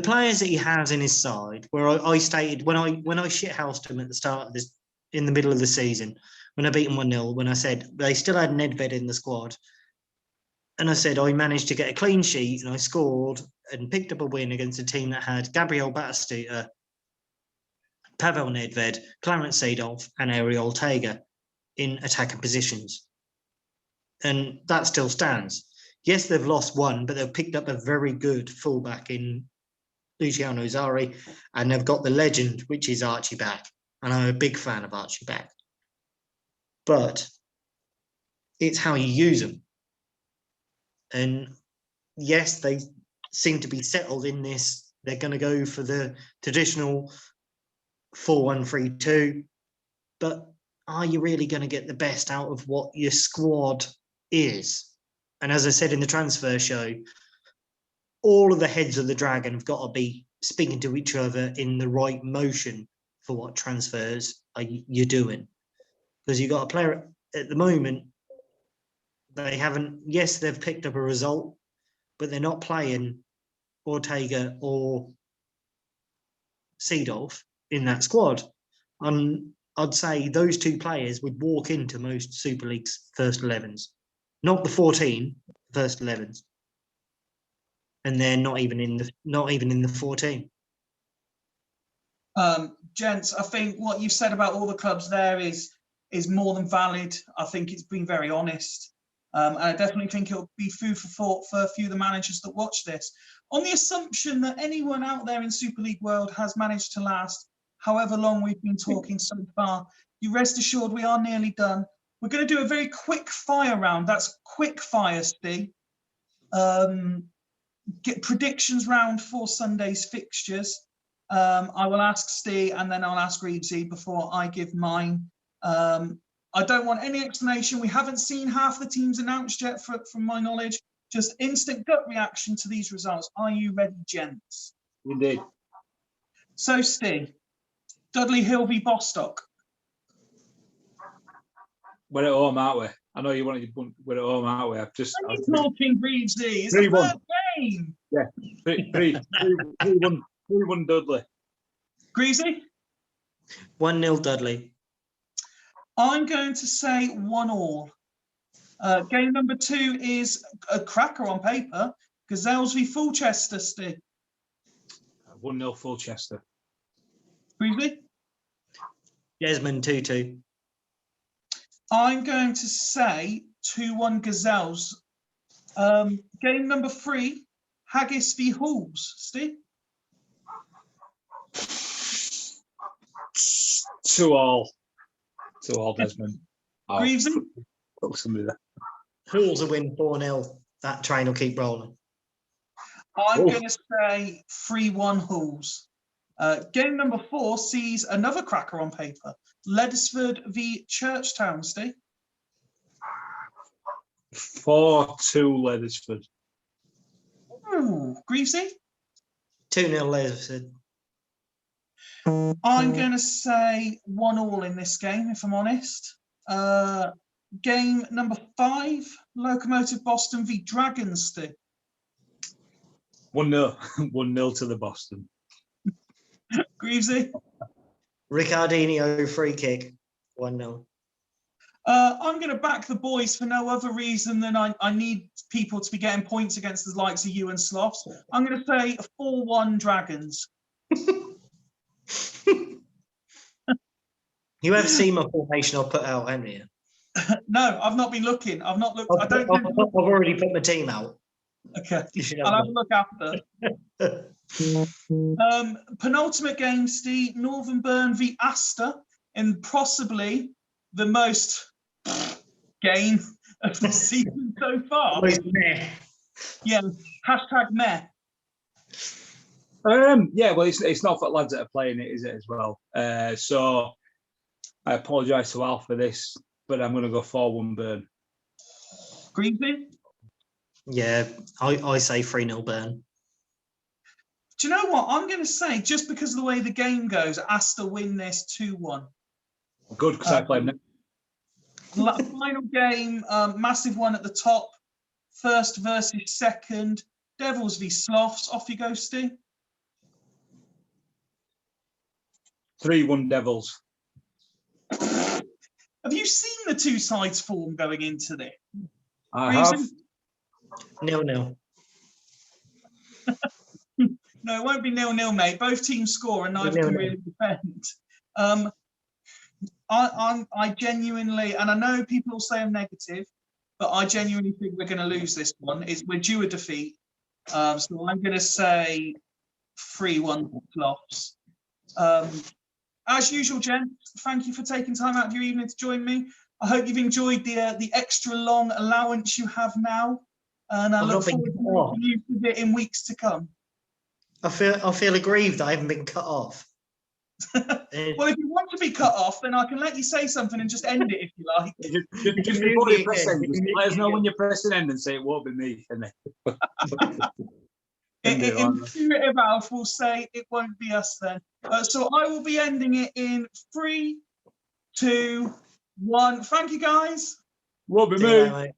players that he has in his side. Where I stated when I shithoused him at the start of this, in the middle of the season, when I beat him 1-0, when I said they still had Nedved in the squad, and I said I managed to get a clean sheet and I scored and picked up a win against a team that had Gabriel Batistuta, Pavel Nedved, Clarence Seedorf, and Ariel Ortega in attacking positions. And that still stands. Yes, they've lost one, but they've picked up a very good fullback in Luciano Zari, and they've got the legend, which is Archie back. And I'm a big fan of Archie back. But it's how you use them. And yes, they seem to be settled in this. They're going to go for the traditional 4-1-3-2. But are you really going to get the best out of what your squad is? And as I said in the transfer show, all of the heads of the dragon have got to be speaking to each other in the right motion for what transfers you're doing. Because you've got a player at the moment, they haven't, yes, they've picked up a result, but they're not playing Ortega or Seedorf in that squad. I'd say those 2 players would walk into most Super League's first 11s. Not the 14 first 11s. And they're not even in the 14. Gents, I think what you've said about all the clubs there is more than valid. I think it's been very honest. And I definitely think it'll be food for thought for a few of the managers that watch this. On the assumption that anyone out there in Super League world has managed to last however long we've been talking so far, you rest assured we are nearly done. We're going to do a very quick fire round. That's quick fire, Steve. Get predictions round for Sunday's fixtures. I will ask Steve and then I'll ask Greevesy before I give mine. I don't want any explanation. We haven't seen half the teams announced yet, from my knowledge. Just instant gut reaction to these results. Are you ready, gents? Indeed. So, Steve, Dudley Hill v Bostock. We're at home, aren't we? I know you wanted to. We're at home, aren't we? I'm talking Greevesy. It's the first game. Yeah, 3-1 Dudley. Greevesy? 1-0 Dudley. I'm going to say 1-1. Game number 2 is a cracker on paper. Gazelles v Fulchester, Steve. 1-0 Fulchester. Greevesy? Desmond 2-2. I'm going to say 2-1 Gazelles. Game number 3, Haggis v Halls, Steve. 2-2 Desmond. Greavesy? Put somebody there. Hools will win 4-0. That train will keep rolling. I'm going to say 3-1 Hools. Game number 4 sees another cracker on paper. Ledesford v Churchtown, Steve. 4-2 Ledesford. Ooh, Greavesy? 2-0 Ledesford. I'm going to say 1-1 in this game, if I'm honest. Game number 5, Locomotive Boston v Dragons, Steve. 1-0. 1-0 to the Boston. Greavesy? Ricardinho free kick. 1-0. I'm going to back the boys for no other reason than I need people to be getting points against the likes of you and Sloths. I'm going to say 4-1 Dragons. You have seen my formation I'll put out, haven't you? No, I've not been looking. I've not looked. I don't. I've already put my team out. Okay, You should I'll have a look after. Penultimate game, Steve. Northern Burn v Astor, in possibly the most game of the season so far. Meh. Yeah. Hashtag meh. Yeah, well, it's not for lads that are playing it, is it, as well? So I apologise to Al for this, but I'm going to go 4-1 Burn. Greavesy? Yeah, I say 3-0 Burn. Do you know what? I'm going to say, just because of the way the game goes, Astor win this 2-1. Good, because I play them. Final game, massive one at the top. First versus second. Devils v Sloths. Off you go, Steve. 3-1 Devils. Have you seen the two sides' form going into this? I have. 0-0. No, it won't be 0-0, mate. Both teams score and neither can really defend. I genuinely, and I know people will say I'm negative, but I genuinely think we're going to lose this one. We're due a defeat. So I'm going to say 3-1 Sloths. As usual, gents, thank you for taking time out of your evening to join me. I hope you've enjoyed the extra long allowance you have now, and I look forward to making use of it in weeks to come. I feel aggrieved that I haven't been cut off. Well, if you want to be cut off, then I can let you say something and just end it if you like. Just before you press end, just let us know when you're pressing end and say it won't be me. Intuitive Alf will say it won't be us then. So I will be ending it in 3, 2, 1. Thank you, guys. Won't be me.